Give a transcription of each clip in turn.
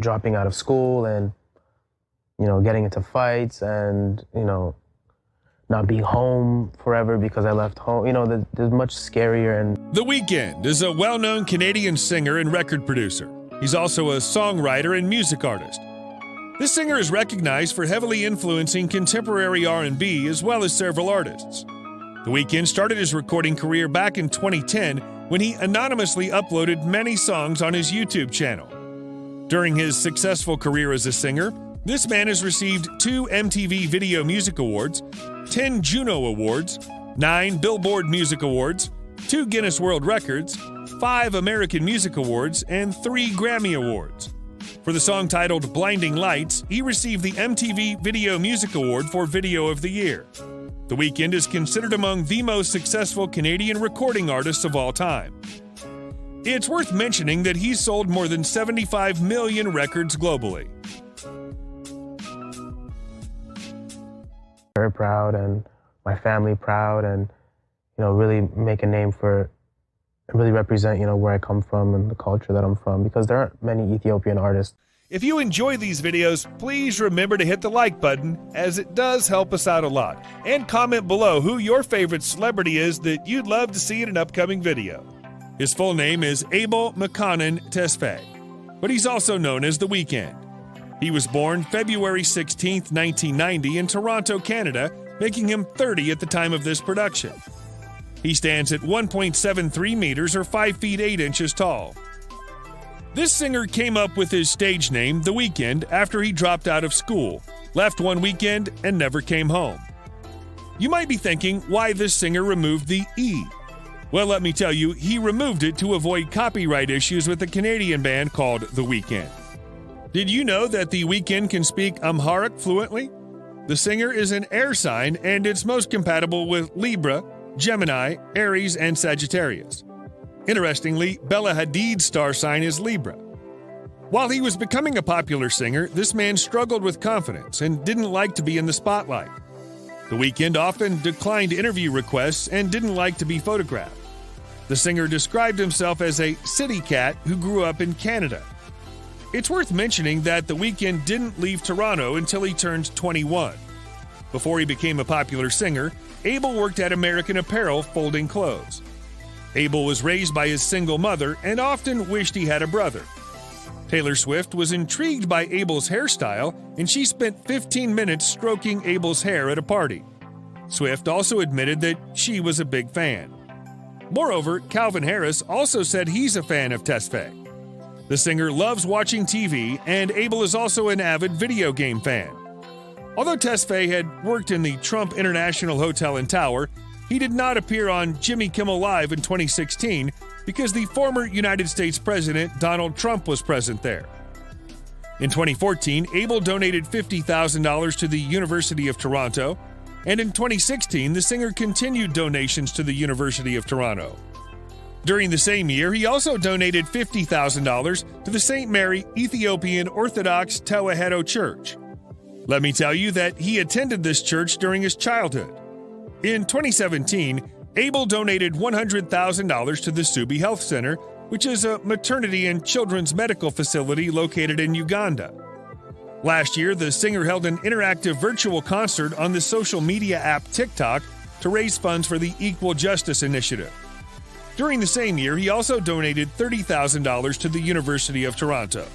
dropping out of school and, getting into fights and, not being home forever because I left home. There's much scarier. And The WEEKND is a well-known Canadian singer and record producer. He's also a songwriter and music artist. This singer is recognized for heavily influencing contemporary R&B as well as several artists. The WEEKND started his recording career back in 2010 when he anonymously uploaded many songs on his YouTube channel. During his successful career as a singer, this man has received 2 MTV Video Music Awards, 10 Juno Awards, 9 Billboard Music Awards, 2 Guinness World Records, 5 American Music Awards, and 3 Grammy Awards. For the song titled Blinding Lights, he received the MTV Video Music Award for Video of the Year. The WEEKND is considered among the most successful Canadian recording artists of all time. It's worth mentioning that he's sold more than 75 million records globally. Very proud and my family proud and, really make a name for, really represent, where I come from and the culture that I'm from, because there aren't many Ethiopian artists. If you enjoy these videos, please remember to hit the like button, as it does help us out a lot. And comment below who your favorite celebrity is that you'd love to see in an upcoming video. His full name is Abel Makanan Tesfaye, but he's also known as The WEEKND. He was born February 16, 1990 in Toronto, Canada, making him 30 at the time of this production. He stands at 1.73 meters or 5 feet 8 inches tall. This singer came up with his stage name, The WEEKND, after he dropped out of school, left one weekend, and never came home. You might be thinking why this singer removed the E. Well, let me tell you, he removed it to avoid copyright issues with a Canadian band called The WEEKND. Did you know that The WEEKND can speak Amharic fluently? The singer is an air sign, and it's most compatible with Libra, Gemini, Aries, and Sagittarius. Interestingly, Bella Hadid's star sign is Libra. While he was becoming a popular singer, this man struggled with confidence and didn't like to be in the spotlight. The WEEKND often declined interview requests and didn't like to be photographed. The singer described himself as a city cat who grew up in Canada. It's worth mentioning that The WEEKND didn't leave Toronto until he turned 21. Before he became a popular singer, Abel worked at American Apparel folding clothes. Abel was raised by his single mother and often wished he had a brother. Taylor Swift was intrigued by Abel's hairstyle, and she spent 15 minutes stroking Abel's hair at a party. Swift also admitted that she was a big fan. Moreover, Calvin Harris also said he's a fan of Tesfaye. The singer loves watching TV, and Abel is also an avid video game fan. Although Tesfaye had worked in the Trump International Hotel and Tower, he did not appear on Jimmy Kimmel Live in 2016 because the former United States President Donald Trump was present there. In 2014, Abel donated $50,000 to the University of Toronto, and in 2016, the singer continued donations to the University of Toronto. During the same year, he also donated $50,000 to the St. Mary Ethiopian Orthodox Tewahedo Church. Let me tell you that he attended this church during his childhood. In 2017, Abel donated $100,000 to the Subi Health Center, which is a maternity and children's medical facility located in Uganda. Last year, the singer held an interactive virtual concert on the social media app TikTok to raise funds for the Equal Justice Initiative. During the same year, he also donated $30,000 to the University of Toronto.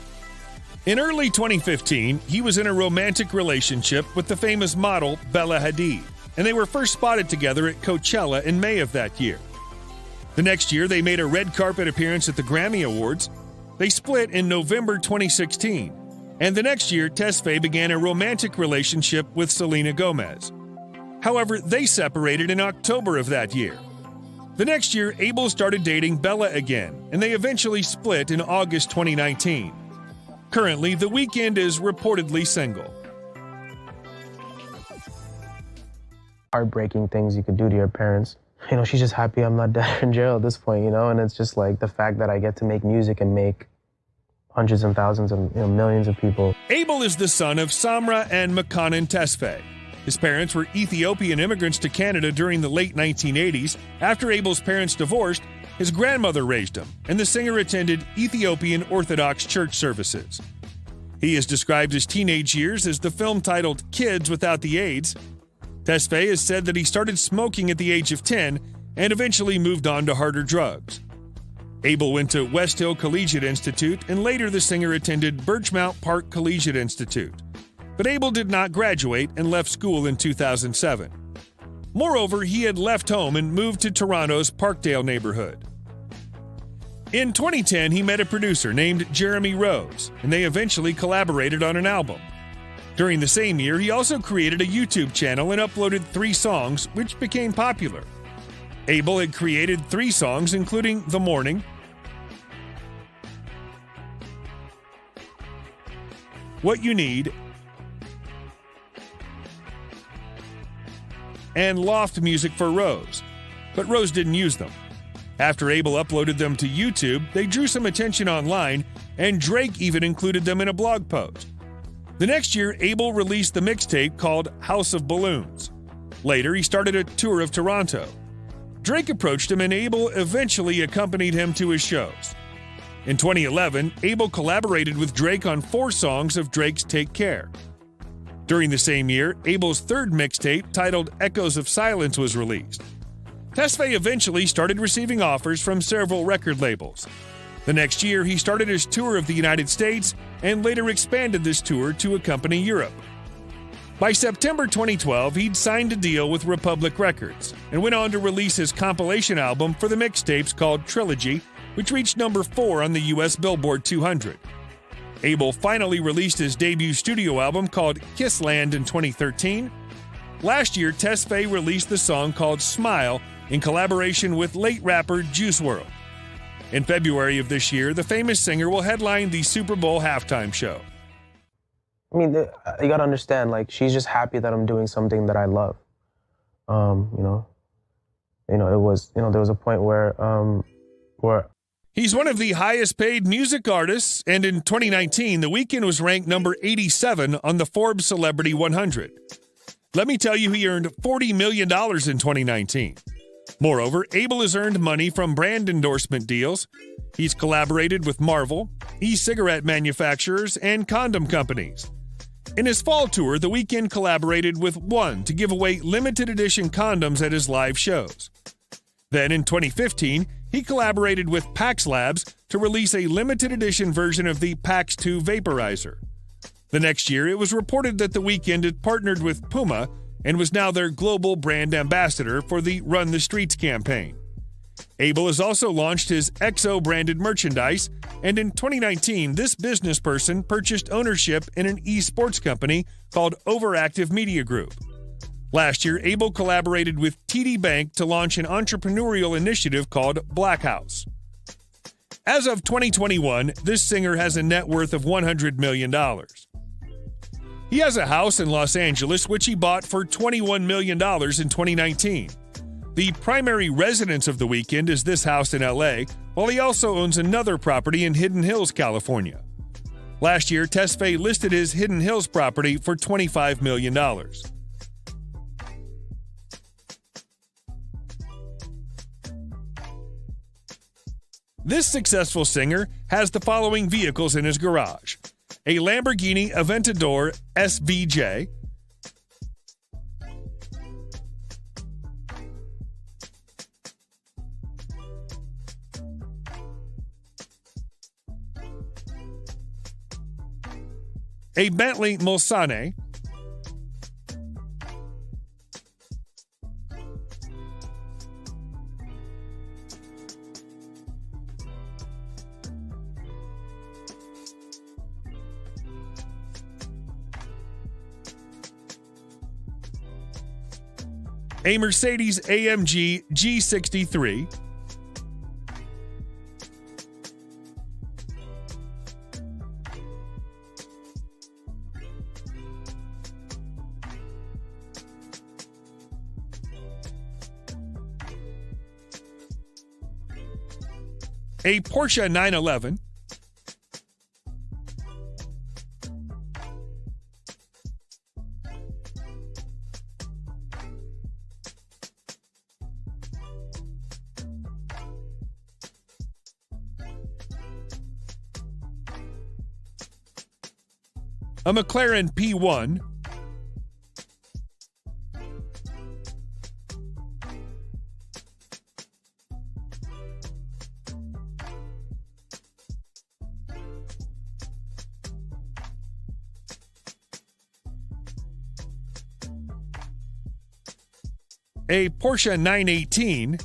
In early 2015, he was in a romantic relationship with the famous model Bella Hadid, and they were first spotted together at Coachella in May of that year. The next year, they made a red carpet appearance at the Grammy Awards. They split in November 2016, and the next year, Tesfaye began a romantic relationship with Selena Gomez. However, they separated in October of that year. The next year, Abel started dating Bella again, and they eventually split in August 2019. Currently, The WEEKND is reportedly single. Heartbreaking things you could do to your parents. She's just happy I'm not dead in jail at this point, and it's just like the fact that I get to make music and make hundreds and thousands of, millions of people. Abel is the son of Samra and Makanan Tesfaye. His parents were Ethiopian immigrants to Canada during the late 1980s. After Abel's parents divorced, his grandmother raised him, and the singer attended Ethiopian Orthodox church services. He has described his teenage years as the film titled Kids Without the AIDS. Tesfaye has said that he started smoking at the age of 10 and eventually moved on to harder drugs. Abel went to West Hill Collegiate Institute, and later the singer attended Birchmount Park Collegiate Institute. But Abel did not graduate and left school in 2007. Moreover, he had left home and moved to Toronto's Parkdale neighborhood. In 2010, he met a producer named Jeremy Rose, and they eventually collaborated on an album. During the same year, he also created a YouTube channel and uploaded 3 songs, which became popular. Abel had created 3 songs, including The Morning, What You Need, and Loft Music for Rose, but Rose didn't use them. After Abel uploaded them to YouTube, they drew some attention online, and Drake even included them in a blog post. The next year, Abel released the mixtape called House of Balloons. Later, he started a tour of Toronto. Drake approached him, and Abel eventually accompanied him to his shows. In 2011, Abel collaborated with Drake on 4 songs of Drake's Take Care. During the same year, Abel's 3rd mixtape, titled Echoes of Silence, was released. Tesfaye eventually started receiving offers from several record labels. The next year, he started his tour of the United States and later expanded this tour to accompany Europe. By September 2012, he'd signed a deal with Republic Records and went on to release his compilation album for the mixtapes called Trilogy, which reached number 4 on the U.S. Billboard 200. Abel finally released his debut studio album called Kissland in 2013. Last year, Tesfaye released the song called Smile in collaboration with late rapper Juice WRLD. In February of this year, the famous singer will headline the Super Bowl halftime show. I mean, you gotta understand, like, she's just happy that I'm doing something that I love. It was, there was a point where He's one of the highest paid music artists, and in 2019, The Weeknd was ranked number 87 on the Forbes Celebrity 100. Let me tell you, he earned $40 million in 2019. Moreover, Abel has earned money from brand endorsement deals. He's collaborated with Marvel, e-cigarette manufacturers, and condom companies. In his fall tour, The Weeknd collaborated with One to give away limited edition condoms at his live shows. Then in 2015, he collaborated with Pax Labs to release a limited edition version of the Pax 2 vaporizer. The next year, it was reported that The Weeknd had partnered with Puma and was now their global brand ambassador for the Run the Streets campaign. Abel has also launched his EXO-branded merchandise, and in 2019, this business person purchased ownership in an esports company called Overactive Media Group. Last year, Abel collaborated with TD Bank to launch an entrepreneurial initiative called Black House. As of 2021, this singer has a net worth of $100 million. He has a house in Los Angeles, which he bought for $21 million in 2019. The primary residence of The Weeknd is this house in LA, while he also owns another property in Hidden Hills, California. Last year, Tesfaye listed his Hidden Hills property for $25 million. This successful singer has the following vehicles in his garage: a Lamborghini Aventador SVJ, a Bentley Mulsanne, a Mercedes AMG G63, a Porsche 911, a McLaren P1, a Porsche 918,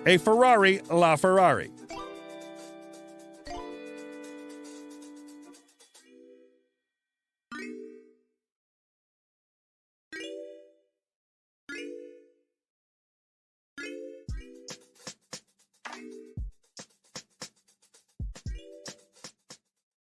a Ferrari LaFerrari.